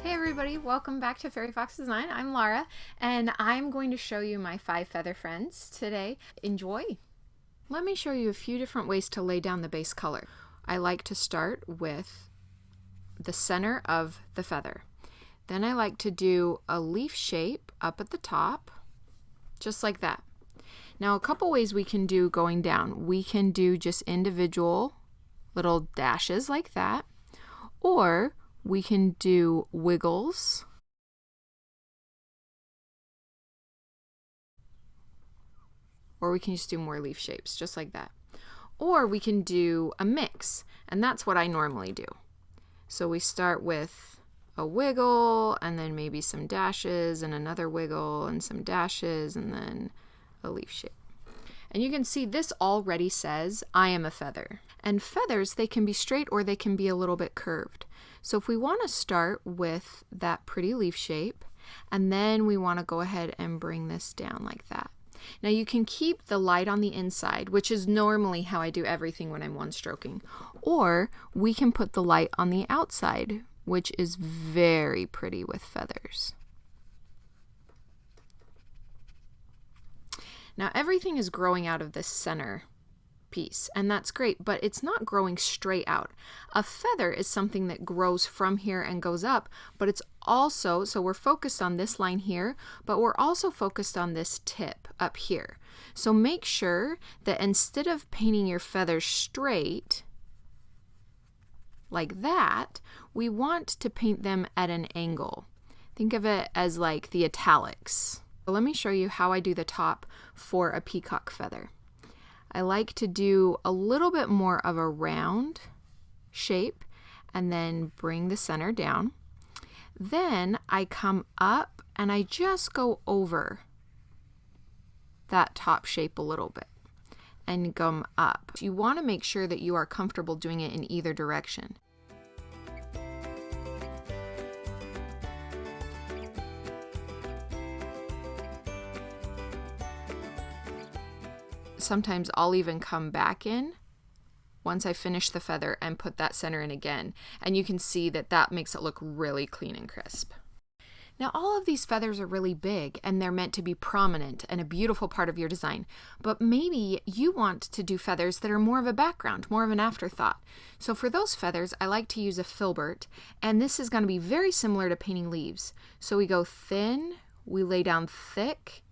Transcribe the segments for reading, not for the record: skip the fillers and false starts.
Hey everybody, welcome back to Fairy Fox Design. I'm Lara, and I'm going to show you my 5 feather friends today. Enjoy! Let me show you a few different ways to lay down the base color. I like to start with the center of the feather. Then I like to do a leaf shape up at the top, just like that. Now a couple ways we can do going down. We can do just individual little dashes like that, or we can do wiggles, or we can just do more leaf shapes, just like that. Or we can do a mix, and that's what I normally do. So we start with a wiggle, and then maybe some dashes, and another wiggle, and some dashes, and then a leaf shape. And you can see this already says, I am a feather. And feathers, they can be straight or they can be a little bit curved. So if we want to start with that pretty leaf shape, and then we want to go ahead and bring this down like that. Now you can keep the light on the inside, which is normally how I do everything when I'm one stroking. Or we can put the light on the outside, which is very pretty with feathers. Now everything is growing out of this center piece, and that's great, but it's not growing straight out. A feather is something that grows from here and goes up, but it's also, so we're focused on this line here, but we're also focused on this tip up here. So make sure that instead of painting your feathers straight like that, we want to paint them at an angle. Think of it as like the italics. So let me show you how I do the top for a peacock feather. I like to do a little bit more of a round shape and then bring the center down. Then I come up and I just go over that top shape a little bit and come up. You want to make sure that you are comfortable doing it in either direction. Sometimes I'll even come back in once I finish the feather and put that center in again, and you can see that that makes it look really clean and crisp. Now all of these feathers are really big and they're meant to be prominent and a beautiful part of your design, but maybe you want to do feathers that are more of a background, more of an afterthought. So for those feathers I like to use a filbert, and this is going to be very similar to painting leaves. So we go thin, we lay down thick,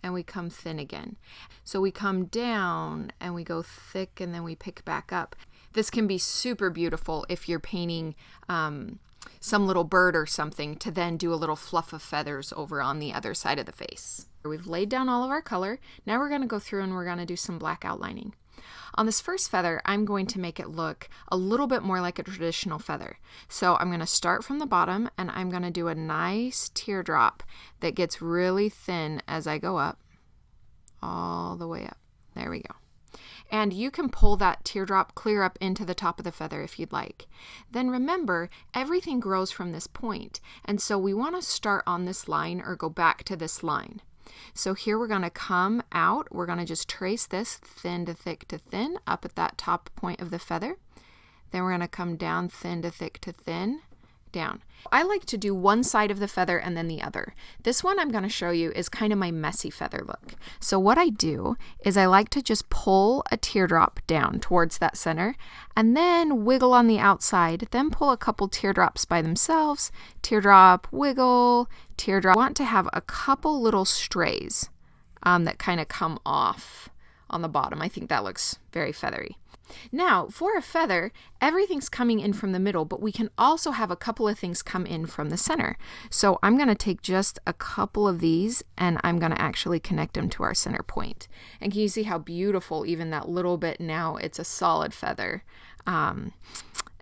and we come thin again. So we come down and we go thick and then we pick back up. This can be super beautiful if you're painting some little bird or something to then do a little fluff of feathers over on the other side of the face. We've laid down all of our color. Now we're going to go through and we're going to do some black outlining. On this first feather, I'm going to make it look a little bit more like a traditional feather. So I'm going to start from the bottom and I'm going to do a nice teardrop that gets really thin as I go up, all the way up. There we go. And you can pull that teardrop clear up into the top of the feather if you'd like. Then remember, everything grows from this point, and so we want to start on this line or go back to this line. So here we're going to come out, we're going to just trace this thin to thick to thin up at that top point of the feather. Then we're going to come down thin to thick to thin, down. I like to do one side of the feather and then the other. This one I'm going to show you is kind of my messy feather look. So what I do is I like to just pull a teardrop down towards that center and then wiggle on the outside, then pull a couple teardrops by themselves, teardrop, wiggle, teardrop. I want to have a couple little strays that kind of come off on the bottom. I think that looks very feathery. Now, for a feather, everything's coming in from the middle, but we can also have a couple of things come in from the center. So I'm going to take just a couple of these and I'm going to actually connect them to our center point. And can you see how beautiful even that little bit now, it's a solid feather. And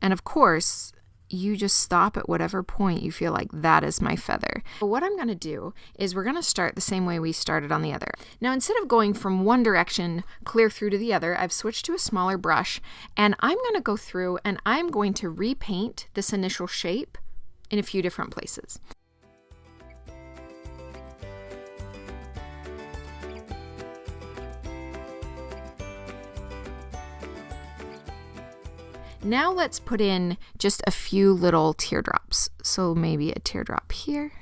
of course, you just stop at whatever point you feel like that is my feather. But what I'm going to do is we're going to start the same way we started on the other. Now instead of going from one direction clear through to the other, I've switched to a smaller brush and I'm going to go through and I'm going to repaint this initial shape in a few different places. Now let's put in just a few little teardrops. So maybe a teardrop here,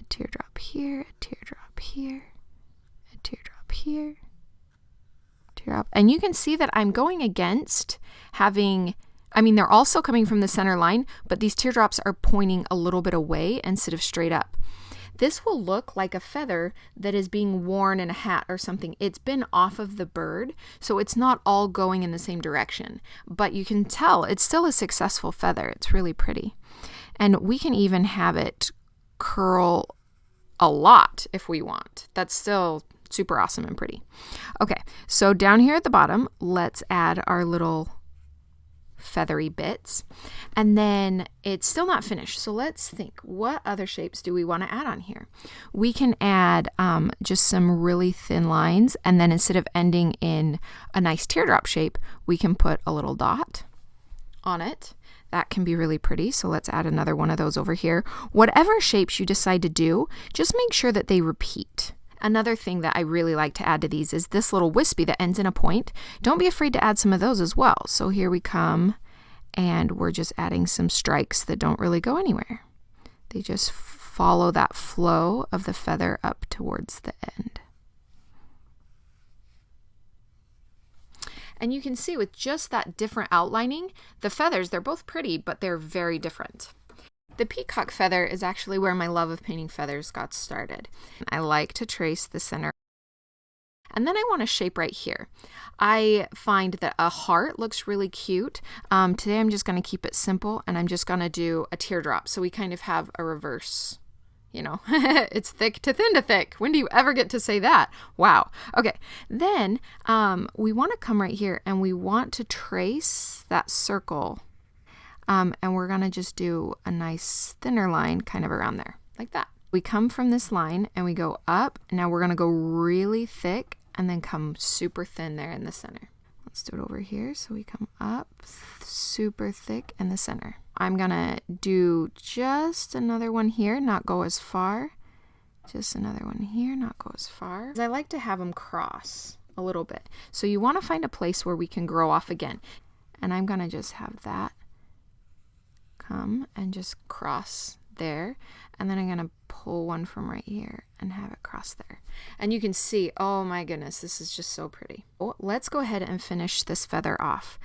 a teardrop here, a teardrop here, a teardrop here, teardrop. And you can see that I'm going against having, they're also coming from the center line, but these teardrops are pointing a little bit away instead of straight up. This will look like a feather that is being worn in a hat or something. It's been off of the bird, so it's not all going in the same direction. But you can tell it's still a successful feather. It's really pretty. And we can even have it curl a lot if we want. That's still super awesome and pretty. Okay, so down here at the bottom, let's add our little feathery bits. And then it's still not finished, so let's think, what other shapes do we want to add on here? We can add just some really thin lines, and then instead of ending in a nice teardrop shape, we can put a little dot on it. That can be really pretty, so let's add another one of those over here. Whatever shapes you decide to do, just make sure that they repeat. Another thing that I really like to add to these is this little wispy that ends in a point. Don't be afraid to add some of those as well. So here we come, and we're just adding some strikes that don't really go anywhere. They just follow that flow of the feather up towards the end. And you can see with just that different outlining, the feathers, they're both pretty, but they're very different. The peacock feather is actually where my love of painting feathers got started. I like to trace the center. And then I want a shape right here. I find that a heart looks really cute. Today I'm just going to keep it simple, and I'm just going to do a teardrop. So we kind of have a reverse, it's thick to thin to thick. When do you ever get to say that? Wow. Okay. Then we want to come right here, and we want to trace that circle. And we're going to just do a nice thinner line kind of around there, like that. We come from this line and we go up. Now we're going to go really thick and then come super thin there in the center. Let's do it over here. So we come up super thick in the center. I'm going to do just another one here, not go as far. Just another one here, not go as far. I like to have them cross a little bit. So you want to find a place where we can grow off again. And I'm going to just have that come and just cross there, and then I'm going to pull one from right here and have it cross there. And you can see, oh my goodness, this is just so pretty. Well, let's go ahead and finish this feather off.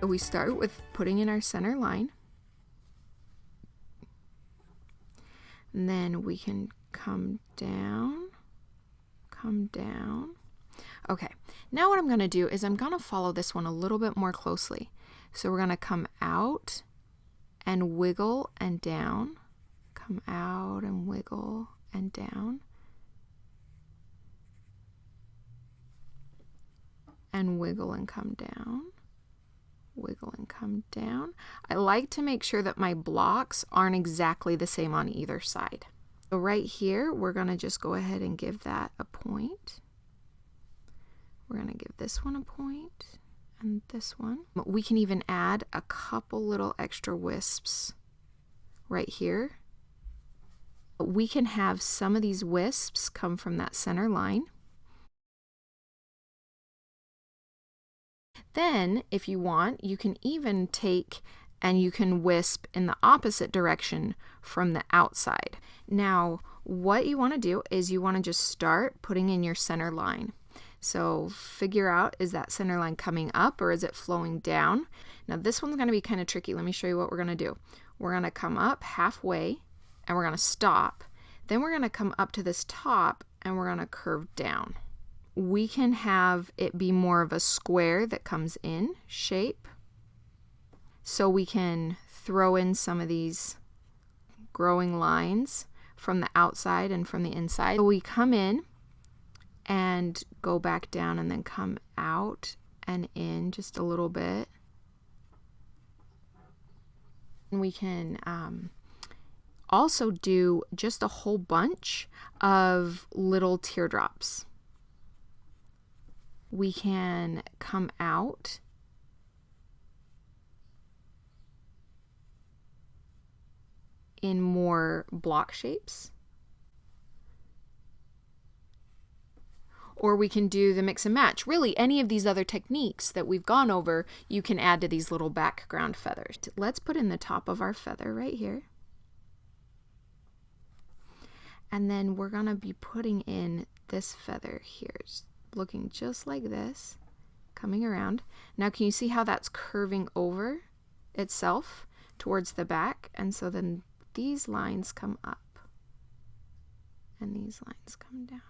We start with putting in our center line. And then we can come down. Okay, now what I'm going to do is I'm going to follow this one a little bit more closely. So we're going to come out and wiggle and down. Come out and wiggle and down. And wiggle and come down. Wiggle and come down. I like to make sure that my blocks aren't exactly the same on either side. So right here, we're going to just go ahead and give that a point. We're going to give this one a point and this one. We can even add a couple little extra wisps right here. We can have some of these wisps come from that center line. Then, if you want, you can even take and you can wisp in the opposite direction from the outside. Now, what you want to do is you want to just start putting in your center line. So figure out, is that center line coming up or is it flowing down? Now this one's going to be kind of tricky. Let me show you what we're going to do. We're going to come up halfway and we're going to stop. Then we're going to come up to this top and we're going to curve down. We can have it be more of a square that comes in shape. So we can throw in some of these growing lines from the outside and from the inside. So we come in and go back down and then come out and in just a little bit. And we can also do just a whole bunch of little teardrops. We can come out in more block shapes. Or we can do the mix and match. Really, any of these other techniques that we've gone over, you can add to these little background feathers. Let's put in the top of our feather right here. And then we're gonna be putting in this feather here, looking just like this, coming around. Now can you see how that's curving over itself towards the back? And so then these lines come up and these lines come down.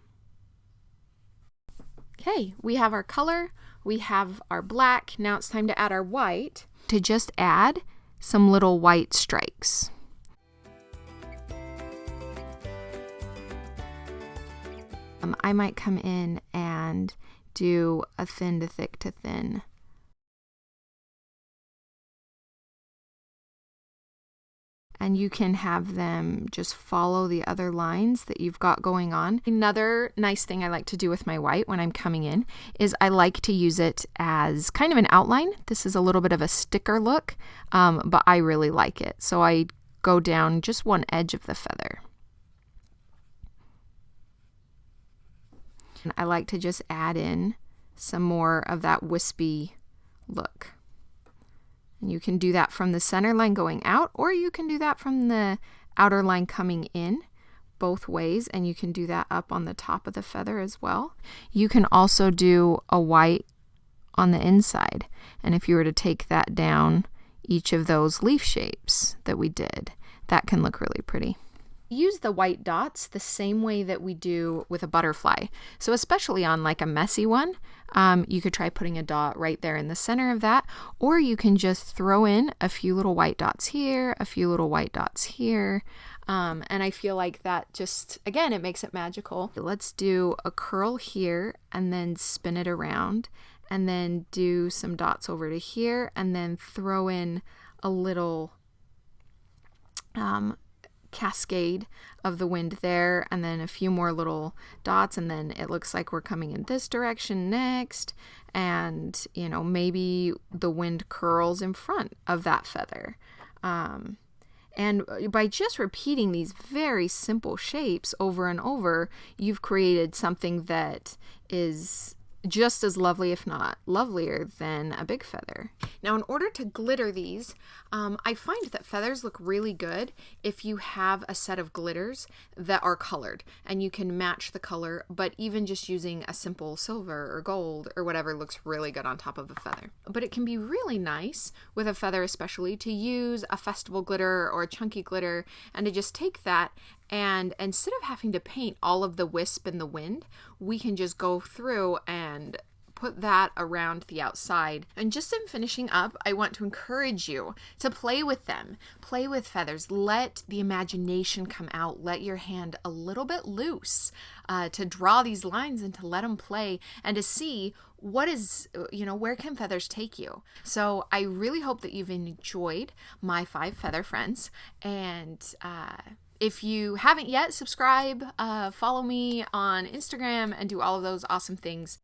Okay, we have our color, we have our black. Now it's time to add our white. To just add some little white strikes. I might come in and do a thin to thick to thin. And you can have them just follow the other lines that you've got going on. Another nice thing I like to do with my white when I'm coming in is I like to use it as kind of an outline. This is a little bit of a sticker look, but I really like it. So I go down just one edge of the feather. And I like to just add in some more of that wispy look. And you can do that from the center line going out, or you can do that from the outer line coming in, both ways, and you can do that up on the top of the feather as well. You can also do a white on the inside, and if you were to take that down each of those leaf shapes that we did, that can look really pretty. Use the white dots the same way that we do with a butterfly. So especially on like a messy one, you could try putting a dot right there in the center of that, or you can just throw in a few little white dots here, a few little white dots here. And I feel like that just, again, it makes it magical. Let's do a curl here and then spin it around and then do some dots over to here and then throw in a little cascade of the wind there, and then a few more little dots, and then it looks like we're coming in this direction next, and you know, maybe the wind curls in front of that feather. And by just repeating these very simple shapes over and over, you've created something that is just as lovely, if not lovelier, than a big feather. Now, in order to glitter these, I find that feathers look really good if you have a set of glitters that are colored and you can match the color, but even just using a simple silver or gold or whatever looks really good on top of a feather. But it can be really nice with a feather especially to use a festival glitter or a chunky glitter and to just take that, and instead of having to paint all of the wisp and the wind, we can just go through and put that around the outside. And just in finishing up, I want to encourage you to play with them. Play with feathers. Let the imagination come out. Let your hand a little bit loose to draw these lines and to let them play and to see what is, you know, where can feathers take you? So I really hope that you've enjoyed my 5 feather friends, and if you haven't yet, subscribe, follow me on Instagram, and do all of those awesome things.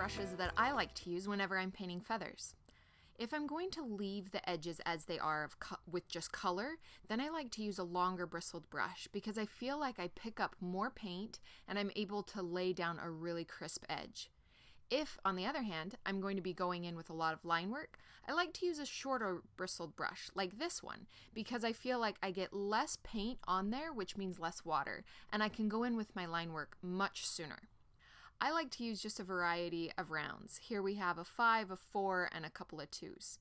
brushes that I like to use whenever I'm painting feathers. If I'm going to leave the edges as they are with just color, then I like to use a longer bristled brush because I feel like I pick up more paint and I'm able to lay down a really crisp edge. If, on the other hand, I'm going to be going in with a lot of line work, I like to use a shorter bristled brush, like this one, because I feel like I get less paint on there, which means less water, and I can go in with my line work much sooner. I like to use just a variety of rounds. Here we have a 5, a 4, and a couple of 2s.